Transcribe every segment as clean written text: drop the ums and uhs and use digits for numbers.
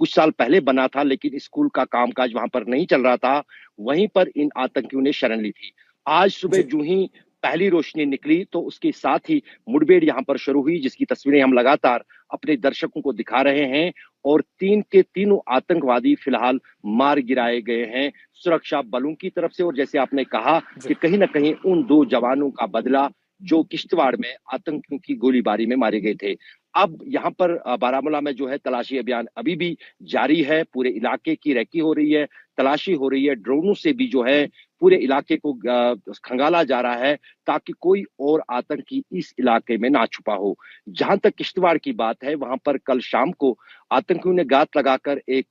कुछ साल पहले बना था, लेकिन स्कूल का कामकाज वहां पर नहीं चल रहा था। वहीं पर इन आतंकियों ने शरण ली थी। आज सुबह जी। जो ही पहली रोशनी निकली तो उसके साथ ही मुठभेड़ यहां पर शुरू हुई, जिसकी तस्वीरें हम लगातार अपने दर्शकों को दिखा रहे हैं। और तीन के तीनों आतंकवादी फिलहाल मार गिराए गए हैं सुरक्षा बलों की तरफ से। और जैसे आपने कहा जी। कि कहीं ना कहीं उन दो जवानों का बदला जो किश्तवाड़ में आतंकियों की गोलीबारी में मारे गए थे। अब यहाँ पर बारामूला में जो है तलाशी अभियान अभी भी जारी है। पूरे इलाके की रेकी हो रही है, तलाशी हो रही है। ड्रोनों से भी जो है पूरे इलाके को खंगाला जा रहा है, ताकि कोई और आतंकी इस इलाके में ना छुपा हो। जहां तक किश्तवाड़ की बात है, वहां पर कल शाम को आतंकियों ने घात लगाकर एक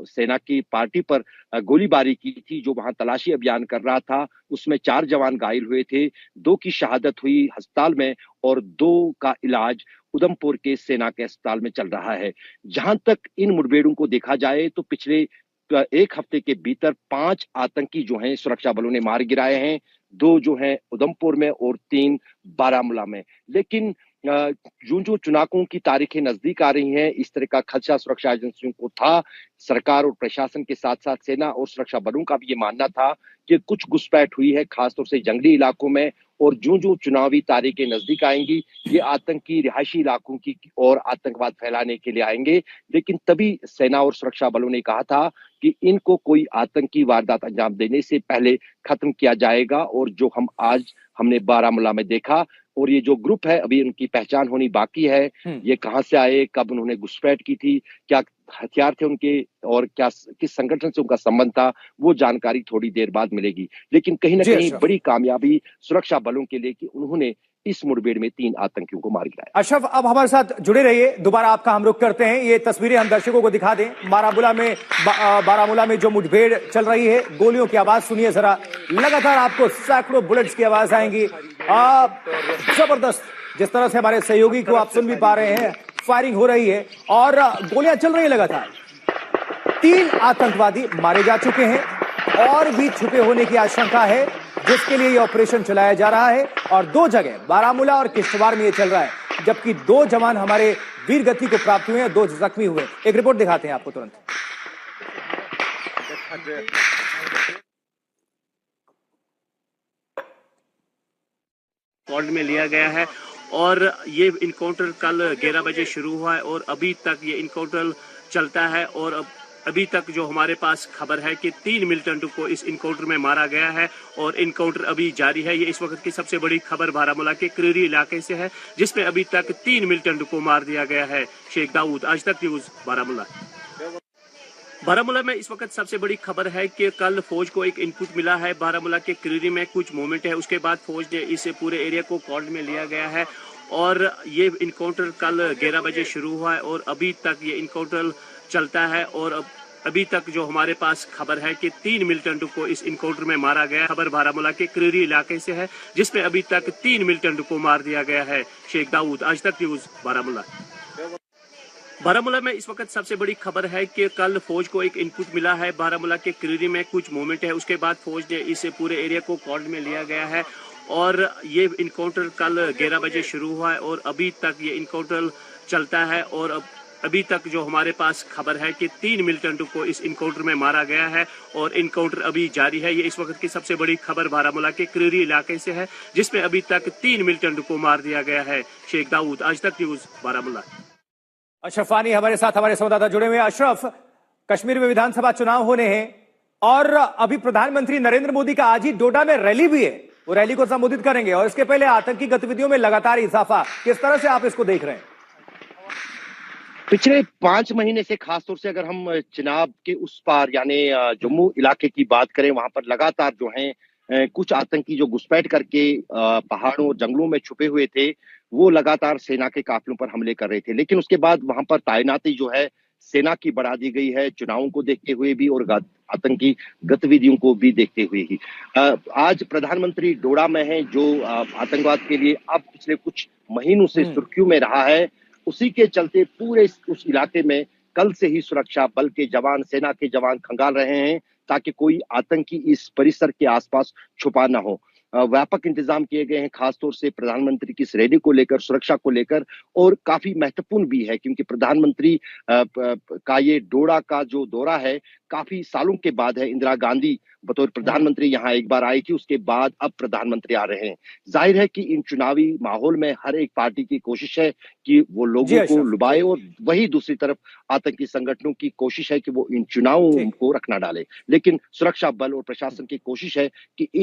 सेना की पार्टी पर गोलीबारी की थी, जो वहां तलाशी अभियान कर रहा था। उसमें 4 जवान घायल हुए थे, 2 की शहादत हुई अस्पताल में और 2 का इलाज उधमपुर के सेना के अस्पताल में चल रहा है। जहां तक इन मुठभेड़ों को देखा जाए तो पिछले एक हफ्ते के भीतर 5 आतंकी जो हैं सुरक्षा बलों ने मार गिराए हैं। 2 जो हैं उधमपुर में और 3 बारामूला में। लेकिन जो जो चुनावों की तारीखें नजदीक आ रही हैं, इस तरह का खदशा सुरक्षा एजेंसियों को था। सरकार और प्रशासन के साथ साथ सेना और सुरक्षा बलों का भी ये मानना था कि कुछ घुसपैठ हुई है, खासतौर से जंगली इलाकों में। और जो जो चुनावी तारीखें नजदीक आएंगी, ये आतंकी रिहायशी इलाकों की और आतंकवाद फैलाने के लिए आएंगे। लेकिन तभी सेना और सुरक्षा बलों ने कहा था कि इनको कोई आतंकी वारदात अंजाम देने से पहले खत्म किया जाएगा। और जो आज हमने बारामूला में देखा, और ये जो ग्रुप है अभी उनकी पहचान होनी बाकी है। ये कहां से आए, कब उन्होंने घुसपैठ की थी, क्या हथियार थे उनके और क्या किस संगठन से उनका संबंध था, वो जानकारी थोड़ी देर बाद मिलेगी। लेकिन कहीं ना जी कहीं अशरफ। बड़ी कामयाबी सुरक्षा बलों के लिए कि उन्होंने इस मुठभेड़ में 3 आतंकियों को मार गिराया। अशरफ, अब हमारे साथ जुड़े रहिए। दोबारा आपका हम रुख करते हैं। ये तस्वीरें हम दर्शकों को दिखा दें। बारामूला में जो मुठभेड़ चल रही है, गोलियों की आवाज सुनिए जरा। लगातार आपको सैकड़ों बुलेट्स की आवाज आएंगी। जबरदस्त, जिस तरह से हमारे सहयोगी को आप सुन भी पा रहे हैं, फायरिंग हो रही है और गोलियां चल रही है लगातार। 3 आतंकवादी मारे जा चुके हैं और भी छुपे होने की आशंका है, जिसके लिए यह ऑपरेशन चलाया जा रहा है। और 2 जगह बारामूला और किश्तवाड़ में यह चल रहा है, जबकि 2 जवान हमारे वीर गति को प्राप्त हुए हैं, 2 जख्मी हुए। एक रिपोर्ट दिखाते हैं आपको तुरंत। कॉल में लिया गया है और ये इनकाउंटर कल 11 बजे शुरू हुआ है और अभी तक ये इनकाउंटर चलता है। और अभी तक जो हमारे पास खबर है कि 3 मिलिटेंट को इस इनकाउंटर में मारा गया है और इनकाउंटर अभी जारी है। ये इस वक्त की सबसे बड़ी खबर बारामूला के क्रीरी इलाके से है, जिसमें अभी तक 3 मिलिटेंट को मार दिया गया है। शेख दाऊद, आज तक न्यूज, बारामूला। बारामूला में इस वक्त सबसे बड़ी खबर है कि कल फौज को एक इनपुट मिला है। बारामूला के क्रीरी में कुछ मूवमेंट है, उसके बाद फौज ने इस पूरे एरिया को कॉल में लिया गया है और ये इनकाउंटर कल 11 बजे शुरू हुआ है और अभी तक ये इनकाउंटर चलता है। और अभी तक जो हमारे पास खबर है कि 3 मिलिटेंट को इस इनकाउंटर में मारा गया है। खबर बारामूला के क्रीरी इलाके से है, जिसमें अभी तक 3 मिलिटेंट को मार दिया गया है। शेख दाऊद, आज तक न्यूज, बारामूला। बारामूला में इस वक्त सबसे बड़ी खबर है कि कल फौज को एक इनपुट मिला है। बारामूला के क्रीरी में कुछ मूवमेंट है, उसके बाद फौज ने इस पूरे एरिया को कॉल में लिया गया है और ये इनकाउंटर कल 11 बजे शुरू हुआ है और अभी तक ये इनकाउंटर चलता है। और अभी तक जो हमारे पास खबर है कि 3 मिलिटेंट को इस इनकाउंटर में मारा गया है और इनकाउंटर अभी जारी है। ये इस वक्त की सबसे बड़ी खबर बारामूला के क्रीरी इलाके से है, जिसमें अभी तक 3 मिलिटेंट को मार दिया गया है। शेख दाऊद, आज तक न्यूज, बारामूला। अशरफ फानी हमारे साथ, हमारे संवाददाता जुड़े हुए हैं। अशरफ, कश्मीर में विधानसभा चुनाव होने हैं और अभी प्रधानमंत्री नरेंद्र मोदी का आज ही डोडा में रैली भी है, वो रैली को संबोधित करेंगे और इसके पहले आतंकी गतिविधियों में लगातार इजाफा, किस तरह से आप इसको देख रहे हैं? पिछले 5 महीने से, खासतौर से अगर हम चिनाब के उस पार यानी जम्मू इलाके की बात करें, वहां पर लगातार जो है कुछ आतंकी जो घुसपैठ करके पहाड़ों और जंगलों में छुपे हुए थे, वो लगातार सेना के काफिलों पर हमले कर रहे थे। लेकिन उसके बाद वहां पर तैनाती जो है सेना की बढ़ा दी गई है, चुनावों को देखते हुए भी और आतंकी गतिविधियों को भी देखते हुए ही। आज प्रधानमंत्री डोडा में है, जो आतंकवाद के लिए अब पिछले कुछ महीनों से सुर्खियों में रहा है। उसी के चलते पूरे उस इलाके में कल से ही सुरक्षा बल के जवान, सेना के जवान खंगाल रहे हैं, ताकि कोई आतंकी इस परिसर के आसपास छुपा ना हो। व्यापक इंतजाम किए गए हैं, खासतौर से प्रधानमंत्री की इस रैली को लेकर, सुरक्षा को लेकर, और काफी महत्वपूर्ण भी है क्योंकि प्रधानमंत्री का ये डोडा का जो दौरा है काफी सालों के बाद है। इंदिरा गांधी बतौर प्रधानमंत्री यहाँ एक बार आई थी, उसके बाद अब प्रधानमंत्री आ रहे हैं। जाहिर है कि इन चुनावी माहौल में हर एक पार्टी की कोशिश है कि वो जी लोगों को अशरफ, लुभाए, और वही दूसरी तरफ आतंकी संगठनों की कोशिश है कि वो इन चुनावों ठीक। को रखना डाले। लेकिन सुरक्षा बल और प्रशासन की कोशिश है कि